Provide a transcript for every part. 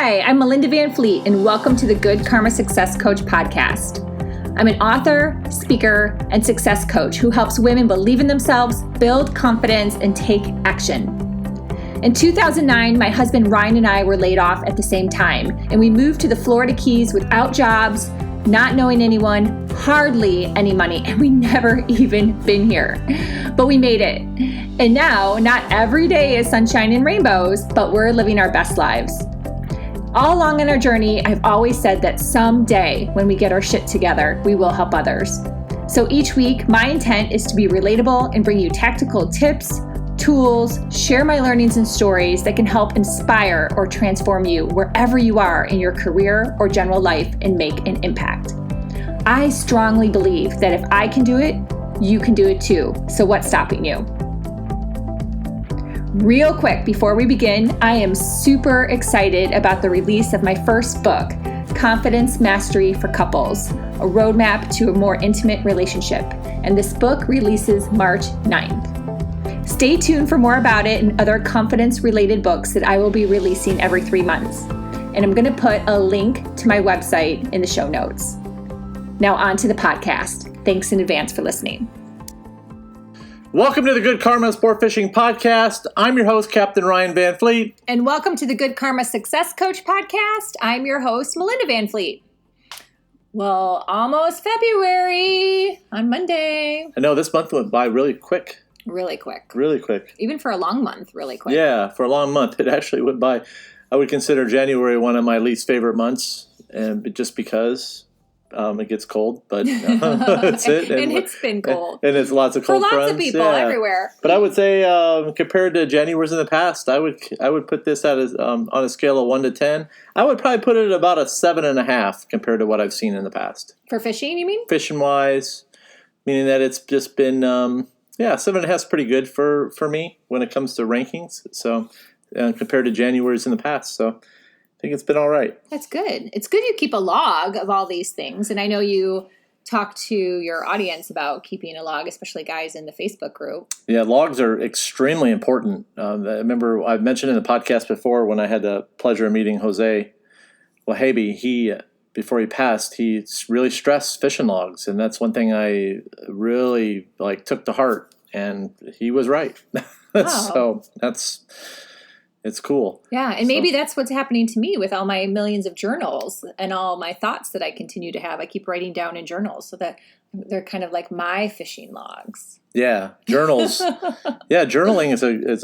Hi, I'm Melinda Van Fleet, and welcome to the Good Karma Success Coach podcast. I'm an author, speaker, and success coach who helps women believe in themselves, build confidence, and take action. In 2009, my husband Ryan and I were laid off at the same time, and we moved to the Florida Keys without jobs, not knowing anyone, hardly any money, and we never even been here. But we made it. And now, not every day is sunshine and rainbows, but we're living our best lives. All along in our journey, I've always said that someday when we get our shit together, we will help others. So each week, my intent is to be relatable and bring you tactical tips, tools, share my learnings and stories that can help inspire or transform you wherever you are in your career or general life and make an impact. I strongly believe that if I can do it, you can do it too. So what's stopping you? Real quick, before we begin, I am super excited about the release of my first book, Confidence Mastery for Couples, a roadmap to a more intimate relationship. And this book releases March 9th. Stay tuned for more about it and other confidence-related books that I will be releasing every 3 months. And I'm going to put a link to my website in the show notes. Now on to the podcast. Thanks in advance for listening. Welcome to the Good Karma Sportfishing podcast. I'm your host, Captain Ryan Van Fleet. And welcome to the Good Karma Success Coach podcast. I'm your host, Melinda Van Fleet. Well, almost February on Monday. I know this month went by really quick. Really quick. Really quick. Even for a long month, really quick. Yeah, for a long month. It actually went by. I would consider January one of my least favorite months, and just because it gets cold, but that's it. And it's been cold. And it's lots of cold for lots fronts. of people everywhere. But I would say compared to Januaries in the past, I would put this at on a scale of 1 to 10. I would probably put it at about a 7.5 compared to what I've seen in the past. For fishing, you mean? Fishing wise, meaning that it's just been 7.5 is pretty good for me when it comes to rankings. So compared to Januaries in the past, so I think it's been all right. That's good. It's good you keep a log of all these things. And I know you talk to your audience about keeping a log, especially guys in the Facebook group. Yeah, logs are extremely important. I remember I've mentioned in the podcast before when I had the pleasure of meeting Jose Wahabi, before he passed, he really stressed fishing logs. And that's one thing I really took to heart. And he was right. Wow. So it's cool. Yeah, and maybe that's what's happening to me with all my millions of journals and all my thoughts that I continue to have. I keep writing down in journals so that they're kind of like my fishing logs. Yeah, journals. Yeah, journaling is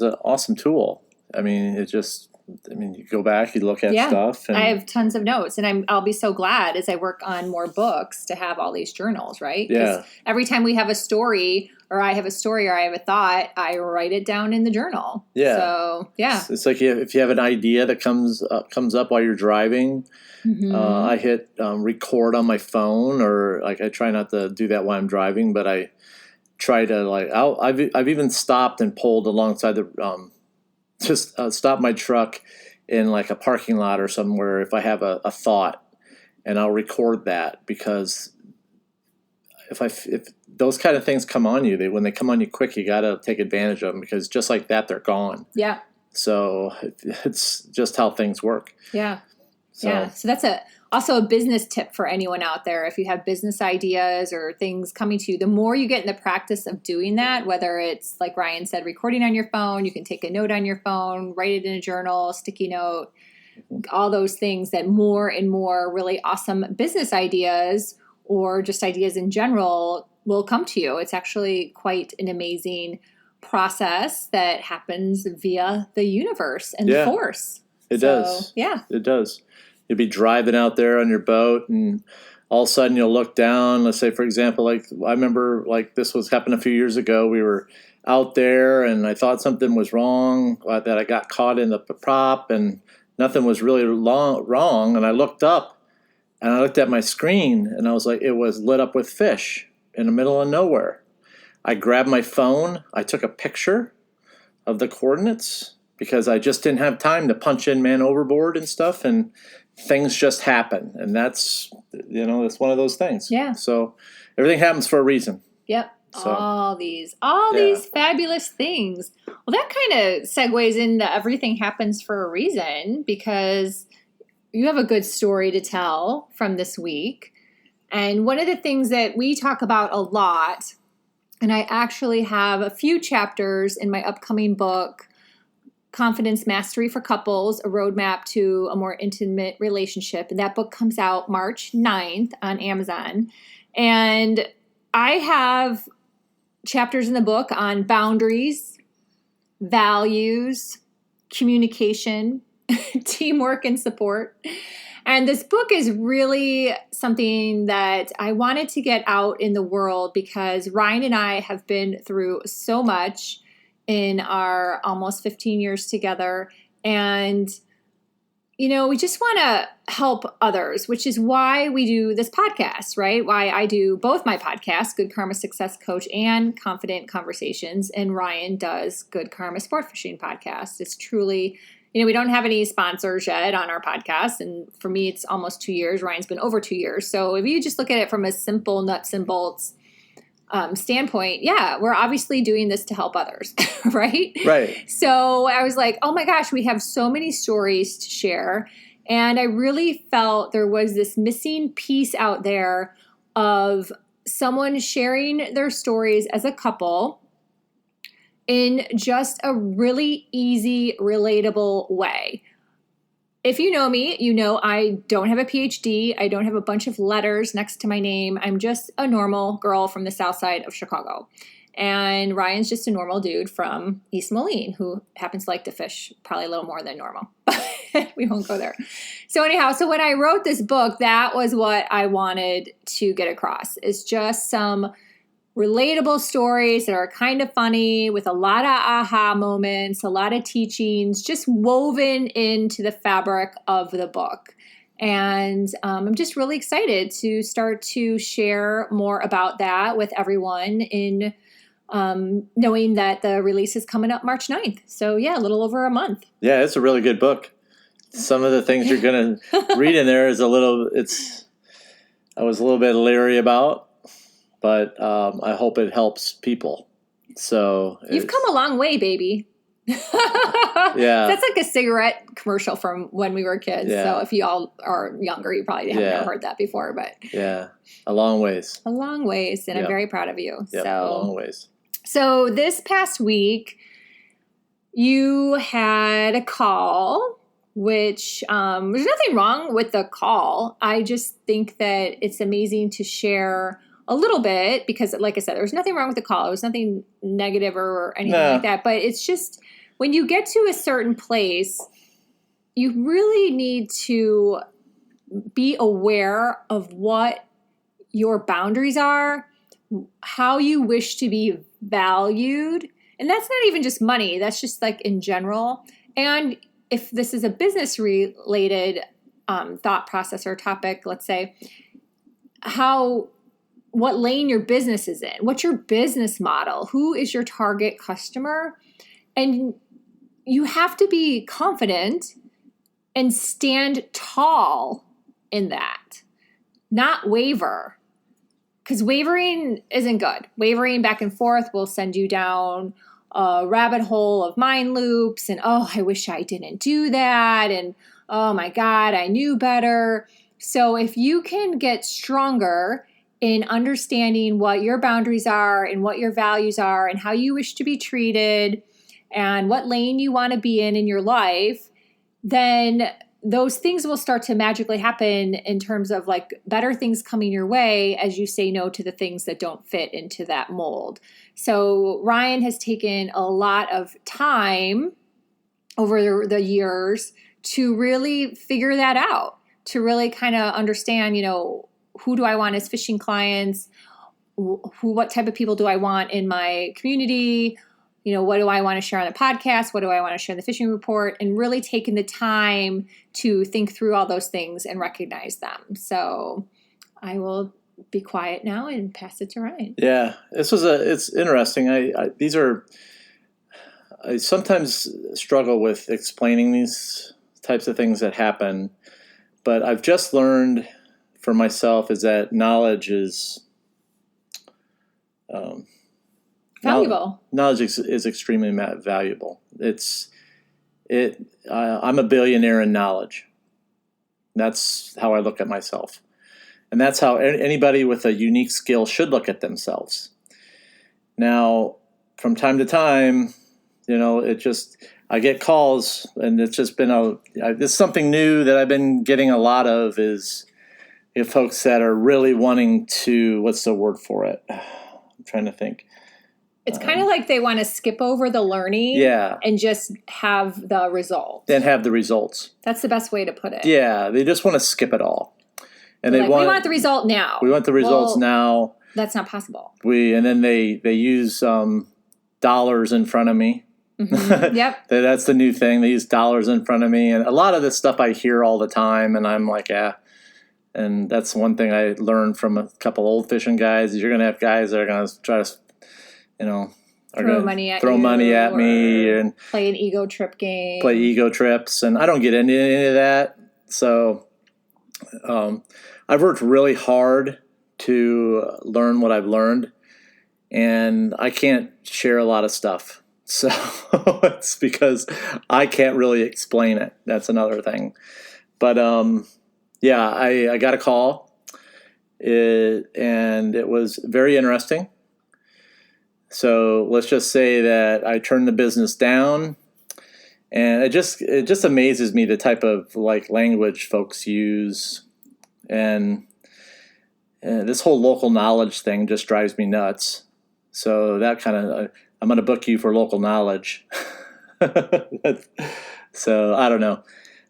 an awesome tool. I mean, you go back, you look at stuff. And I have tons of notes, and I'll be so glad as I work on more books to have all these journals, right? Yeah. Every time we have a story, or I have a story, or I have a thought, I write it down in the journal. Yeah. So, yeah. It's like if you have an idea that comes up while you're driving, I hit record on my phone, or I try not to do that while I'm driving, but I try to I've even stopped and pulled alongside the stop my truck in a parking lot or somewhere if I have a thought, and I'll record that, because if those kind of things come on you, when they come on you quick, you got to take advantage of them, because just like that, they're gone. Yeah. So it's just how things work. Yeah. So that's also a business tip for anyone out there. If you have business ideas or things coming to you, the more you get in the practice of doing that, whether it's like Ryan said, recording on your phone, you can take a note on your phone, write it in a journal, sticky note, all those things, that more and more really awesome business ideas or just ideas in general will come to you. It's actually quite an amazing process that happens via the universe and the force. It does. Yeah. It does. You'll be driving out there on your boat, and all of a sudden you'll look down. Let's say, for example, I remember this was happened a few years ago. We were out there, and I thought something was wrong, that I got caught in the prop, and nothing was really wrong. And I looked up, and I looked at my screen, and I was like, it was lit up with fish in the middle of nowhere. I grabbed my phone. I took a picture of the coordinates, because I just didn't have time to punch in man overboard and stuff, and things just happen. And that's one of those things. Yeah. So everything happens for a reason. Yep. So, all these fabulous things Well, that kind of segues into everything happens for a reason, because you have a good story to tell from this week. And one of the things that we talk about a lot, and I actually have a few chapters in my upcoming book, Confidence Mastery for Couples, A Roadmap to a More Intimate Relationship. And that book comes out March 9th on Amazon. And I have chapters in the book on boundaries, values, communication, teamwork, and support. And this book is really something that I wanted to get out in the world, because Ryan and I have been through so much in our almost 15 years together. And, we just want to help others, which is why we do this podcast, right? Why I do both my podcasts, Good Karma Success Coach and Confident Conversations, and Ryan does Good Karma Sportfishing podcast. It's truly, we don't have any sponsors yet on our podcast. And for me, it's almost 2 years. Ryan's been over 2 years. So if you just look at it from a simple nuts and bolts standpoint, yeah, we're obviously doing this to help others, right? Right. So I was like, oh my gosh, we have so many stories to share. And I really felt there was this missing piece out there of someone sharing their stories as a couple in just a really easy, relatable way. If you know me, you know I don't have a PhD. I don't have a bunch of letters next to my name. I'm just a normal girl from the south side of Chicago. And Ryan's just a normal dude from East Moline who happens to like to fish probably a little more than normal. We won't go there. So anyhow, so when I wrote this book, that was what I wanted to get across, is just some relatable stories that are kind of funny with a lot of aha moments, a lot of teachings, just woven into the fabric of the book. And I'm just really excited to start to share more about that with everyone in knowing that the release is coming up March 9th. So yeah, a little over a month. Yeah, it's a really good book. Some of the things you're going to read in there is I was a little bit leery about. But I hope it helps people. So you've come a long way, baby. Yeah, that's like a cigarette commercial from when we were kids. Yeah. So if you all are younger, you probably haven't heard that before. But yeah, a long ways. A long ways, and I'm very proud of you. Yep, a long ways. So this past week, you had a call. Which there's nothing wrong with the call. I just think that it's amazing to share a little bit, because like I said, there was nothing wrong with the call. It was nothing negative or anything like that. But it's just when you get to a certain place, you really need to be aware of what your boundaries are, how you wish to be valued. And that's not even just money. That's just like in general. And if this is a business related thought process or topic, let's say, what lane your business is in, what's your business model, who is your target customer, and you have to be confident and stand tall in that, not waver, because wavering isn't good. Wavering back and forth will send you down a rabbit hole of mind loops and, oh, I wish I didn't do that, and oh my God, I knew better. So if you can get stronger in understanding what your boundaries are and what your values are and how you wish to be treated and what lane you want to be in your life, then those things will start to magically happen in terms of like better things coming your way as you say no to the things that don't fit into that mold. So Ryan has taken a lot of time over the years to really figure that out, to really kind of understand, who do I want as fishing clients? What type of people do I want in my community? What do I want to share on the podcast? What do I want to share in the fishing report? And really taking the time to think through all those things and recognize them. So I will be quiet now and pass it to Ryan. Yeah, it's interesting. I sometimes struggle with explaining these types of things that happen, but I've just learned for myself is that knowledge is Valuable. Knowledge is extremely valuable. I'm a billionaire in knowledge. That's how I look at myself. And that's how anybody with a unique skill should look at themselves. Now, from time to time, I get calls, and it's just been it's something new that I've been getting a lot of is folks that are really wanting to, what's the word for it? I'm trying to think. It's kind of like they want to skip over the learning and just have the result. Then have the results. That's the best way to put it. Yeah, they just want to skip it all. And we want the result now. We want the results now. That's not possible. And then they use dollars in front of me. Mm-hmm. Yep. That's the new thing. They use dollars in front of me. And a lot of this stuff I hear all the time, and I'm like, yeah. And that's one thing I learned from a couple old fishing guys is you're going to have guys that are going to try to, throw money at me and play an ego trip game. Play ego trips. And I don't get into any of that. So I've worked really hard to learn what I've learned. And I can't share a lot of stuff. So it's because I can't really explain it. That's another thing. But I got a call, and it was very interesting. So let's just say that I turned the business down, and it just amazes me the type of language folks use, and this whole local knowledge thing just drives me nuts. So that kind of I'm going to book you for local knowledge. So I don't know.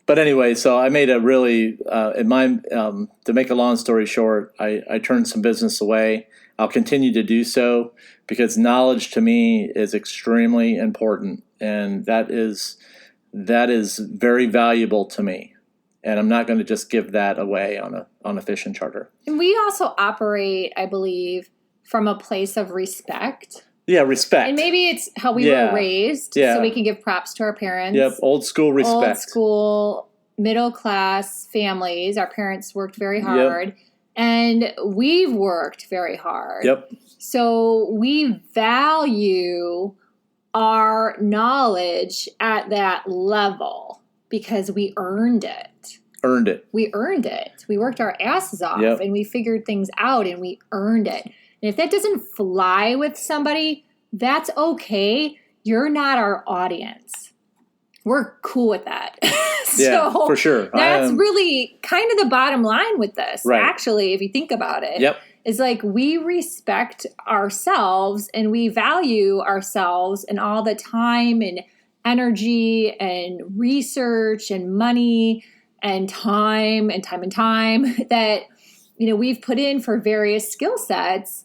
But anyway, so I made a really, to make a long story short, I turned some business away. I'll continue to do so because knowledge to me is extremely important. And that is very valuable to me. And I'm not going to just give that away on a fishing charter. And we also operate, I believe, from a place of respect. Yeah, respect. And maybe it's how we were raised, so we can give props to our parents. Yep, old school respect. Old school, middle class families. Our parents worked very hard, and we've worked very hard. Yep. So we value our knowledge at that level because we earned it. We earned it. We worked our asses off, and we figured things out, and we earned it. And if that doesn't fly with somebody, that's okay. You're not our audience. We're cool with that. Yeah, for sure. That's really kind of the bottom line with this, right. Actually, if you think about it. Yep. Is we respect ourselves and we value ourselves and all the time and energy and research and money and time that we've put in for various skill sets.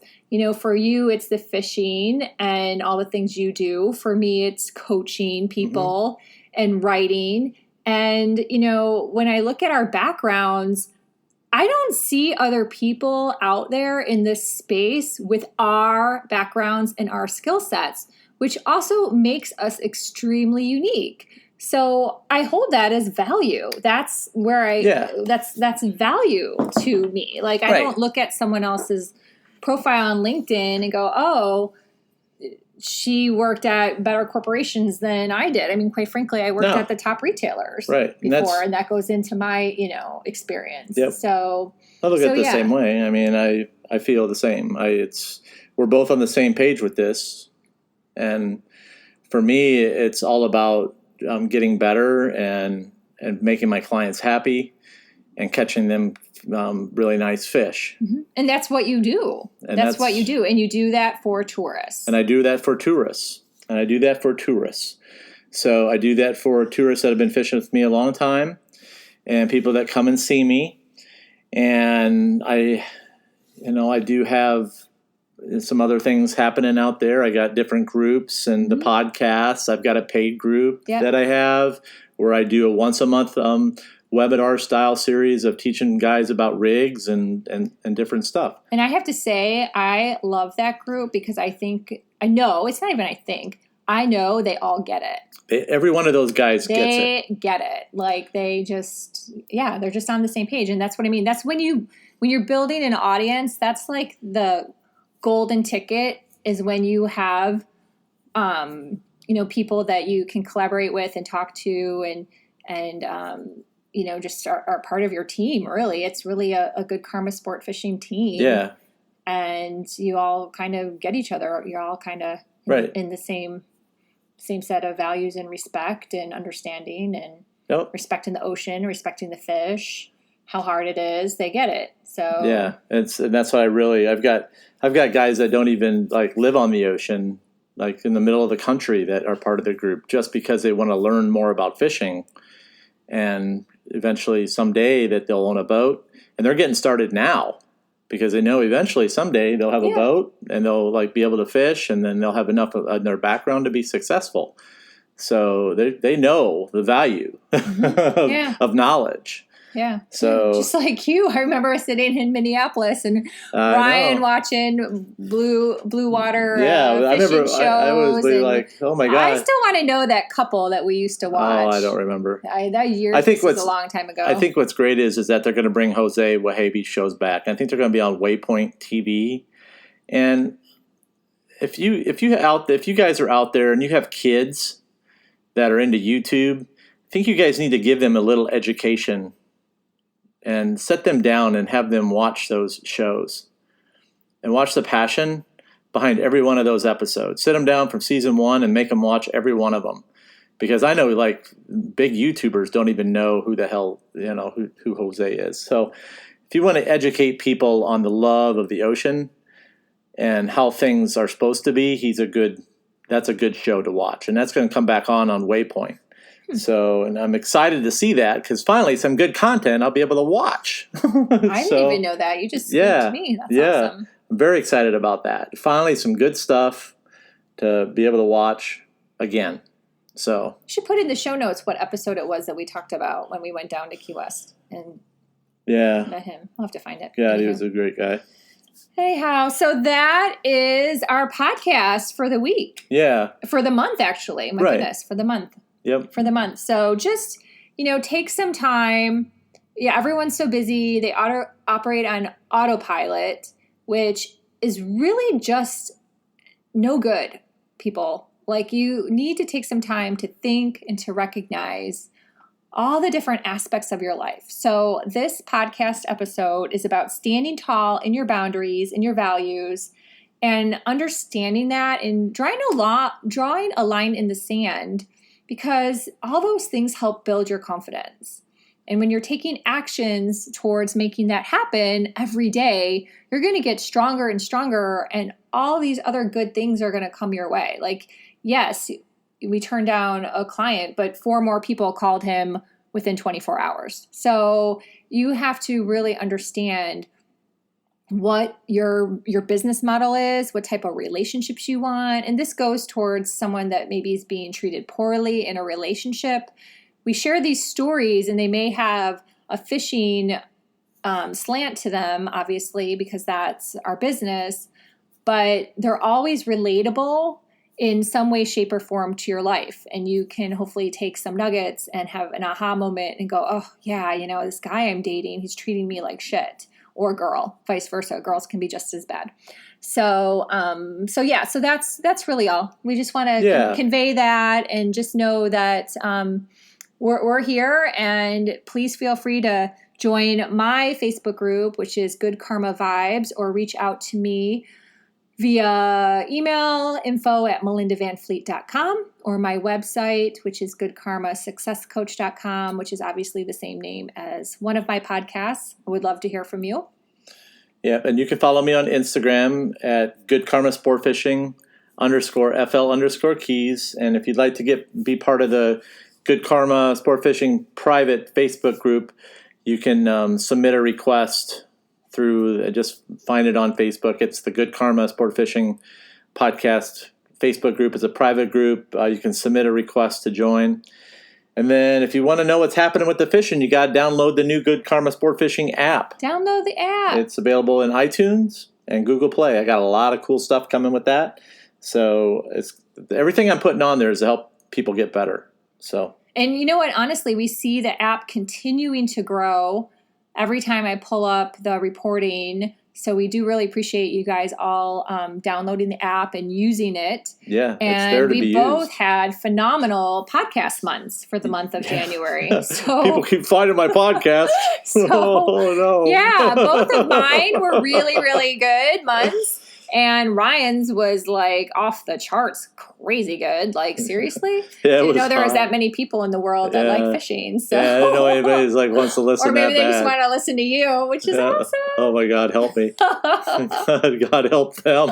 For you, it's the fishing and all the things you do. For me, it's coaching people and writing. And, when I look at our backgrounds, I don't see other people out there in this space with our backgrounds and our skill sets, which also makes us extremely unique. So I hold that as value. That's where that's value to me. I don't look at someone else's profile on LinkedIn and go, oh, she worked at better corporations than I did. I mean, quite frankly, I worked at the top retailers before, and that goes into my, experience. Yep. So I look at it the same way. I mean, I feel the same. We're both on the same page with this. And for me, it's all about getting better and making my clients happy and catching them really nice fish. Mm-hmm. And that's what you do. That's what you do. And you do that for tourists. And I do that for tourists. So I do that for tourists that have been fishing with me a long time and people that come and see me. And I do have some other things happening out there. I got different groups and the podcasts. I've got a paid group that I have where I do a once a month webinar style series of teaching guys about rigs and different stuff. And I have to say, I love that group because I know they all get it. Every one of those guys gets it. They get it. They're just on the same page. And that's what I mean. That's when you're building an audience, that's like the golden ticket is when you have, people that you can collaborate with and talk to and just are part of your team, really. It's really a Good Karma Sportfishing team. Yeah. And you all kind of get each other. You're all kind of in the same set of values and respect and understanding and respecting the ocean, respecting the fish, how hard it is. They get it. So yeah, and that's why I've got guys that don't even like live on the ocean, like in the middle of the country, that are part of the group just because they want to learn more about fishing, and eventually someday that they'll own a boat, and they're getting started now because they know eventually someday they'll have a boat and they'll like be able to fish, and then they'll have enough in their background to be successful. So they know the value of knowledge. Yeah. So just like you, I remember sitting in Minneapolis and Ryan watching blue water fishing shows. I was like, oh my God. I still want to know that couple that we used to watch. Oh, I don't remember. This was a long time ago. I think what's great is that they're going to bring Jose Wahabi shows back. I think they're going to be on Waypoint TV. And if you guys are out there and you have kids that are into YouTube, I think you guys need to give them a little education and set them down and have them watch those shows and watch the passion behind every one of those episodes. Sit them down from season 1 and make them watch every one of them. Because I know like big YouTubers don't even know who the hell, who Jose is. So if you want to educate people on the love of the ocean and how things are supposed to be, that's a good show to watch. And that's going to come back on Waypoint. So, and I'm excited to see that because finally some good content I'll be able to watch. I didn't even know that. You just spoke to me. That's awesome. I'm very excited about that. Finally some good stuff to be able to watch again. So you should put in the show notes what episode it was that we talked about when we went down to Key West and met him. We'll have to find it. Yeah, he was a great guy. Anyhow, so that is our podcast for the week. Yeah. For the month, actually. My goodness, for the month. Yep. For the month. So just, take some time. Yeah, everyone's so busy. They operate on autopilot, which is really just no good, people. Like, you need to take some time to think and to recognize all the different aspects of your life. So this podcast episode is about standing tall in your boundaries, in your values, and understanding that and drawing a line in the sand, because all those things help build your confidence. And when you're taking actions towards making that happen every day, you're going to get stronger and stronger, and all these other good things are going to come your way. Like, yes, we turned down a client, but 4 more people called him within 24 hours. So you have to really understand what your business model is, what type of relationships you want. And this goes towards someone that maybe is being treated poorly in a relationship. We share these stories and they may have a fishing slant to them, obviously, because that's our business, but they're always relatable in some way, shape, or form to your life. And you can hopefully take some nuggets and have an aha moment and go, oh yeah, this guy I'm dating, he's treating me like shit. Or girl, vice versa. Girls can be just as bad. So that's really all. We just want to convey that and just know that we're here, and please feel free to join my Facebook group, which is Good Karma Vibes, or reach out to me via email, info@melindavanfleet.com, or my website, which is goodkarmasuccesscoach.com, which is obviously the same name as one of my podcasts. I would love to hear from you. Yeah, and you can follow me on Instagram at Good Karma Sportfishing _FL_keys. And if you'd like to be part of the Good Karma Sportfishing private Facebook group, you can submit a request through, just find it on Facebook. It's the Good Karma Sportfishing podcast Facebook group. It's a private group. You can submit a request to join. And then if you want to know what's happening with the fishing, you got to download the new Good Karma Sportfishing app. Download the app. It's available in iTunes and Google Play. I got a lot of cool stuff coming with that. So everything I'm putting on there is to help people get better. So. And you know what? Honestly, we see the app continuing to grow. Every time I pull up the reporting, So we do really appreciate you guys all downloading the app and using it. Yeah, and it's there to be we used. both had phenomenal podcast months for the month of January. So people keep finding my podcast. So, oh no. Yeah, both of mine were really, really good months. And Ryan's was like off the charts, crazy good. Like, seriously? Yeah, Didn't know there was that many people in the world that like fishing. So. Yeah, I didn't know anybody's like wants to listen. Or maybe that they bad. just want to listen to you, which is awesome. Oh my God, help me! God help them.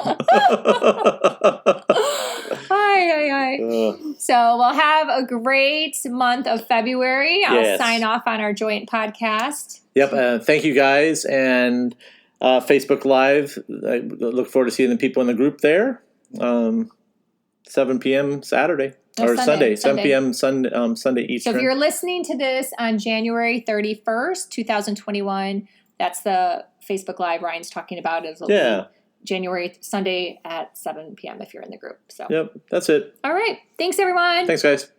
Hi. So we'll have a great month of February. I'll sign off on our joint podcast. Yep. Thank you guys. And Facebook Live. I look forward to seeing the people in the group there. 7 p.m. Saturday. Or Sunday. 7 p.m. Sunday Eastern. So if you're listening to this on January 31st, 2021, that's the Facebook Live Ryan's talking about. It'll be January Sunday at 7 p.m. if you're in the group. So. Yep, that's it. All right. Thanks, everyone. Thanks, guys.